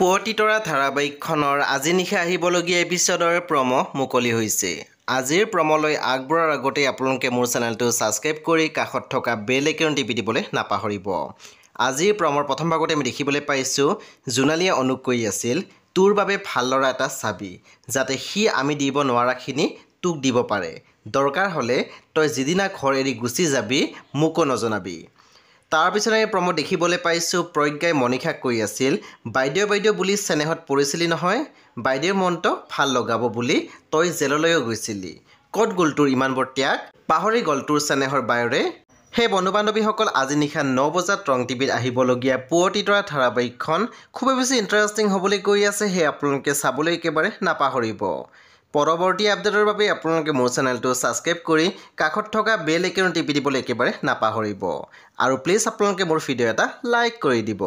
পুৱতিতৰা ধাৰাবাহিকখনৰ আজি নিশা আহিবলগীয়া এপিছডৰ প্ৰম' মুকলি হৈছে। আজিৰ প্ৰম'লৈ আগবঢ়াৰ আগতে আপোনালোকে মোৰ চেনেলটো ছাবস্ক্ৰাইব কৰি কাষত থকা বেল আইকন টিপি দিবলৈ নাপাহৰিব। আজিৰ প্ৰম'ৰ প্ৰথম ভাগতে আমি দেখিবলৈ পাইছোঁ জোনালীয়ে অনুক কৈ আছিল তোৰ বাবে ভাল ল'ৰা এটা চাবি যাতে সি আমি দিব নোৱাৰাখিনি তোক দিব পাৰে। দৰকাৰ হ'লে তই যিদিনা ঘৰ এৰি গুচি যাবি মোকো নজনাবি। তাৰপিছত আমি প্ৰম'ত দেখিবলৈ পাইছোঁ প্ৰজ্ঞাই মনীষাক কৈ আছিল বাইদেউ বুলি চেনেহত পৰিছিলি নহয়, বাইদেউৰ মনটো ভাল লগাব বুলি তই জেললৈও গৈছিলি। ক'ত গ'ল তোৰ ইমানবোৰ ত্যাগ, পাহৰি গ'ল তোৰ চেনেহৰ বায়ৰে। সেই বন্ধু বান্ধৱীসকল আজি নিশা 9 বজাত ৰং টিভিত আহিবলগীয়া পুৱতিতৰা ধাৰাবাহিকখন খুবেই বেছি ইণ্টাৰেষ্টিং হ'বলৈ গৈ আছে, সেই আপোনালোকে চাবলৈ একেবাৰে নাপাহৰিব। পৰৱৰ্তী আপডেটৰ বাবে আপোনালোকে মোৰ চেনেলটো ছাবস্ক্ৰাইব কৰি কাষত থকা বেল আইকন টিপি দিবলৈ একেবাৰে নাপাহৰিব। আৰু প্লিজ আপোনালোকে মোৰ ভিডিঅ' এটা লাইক কৰি দিব।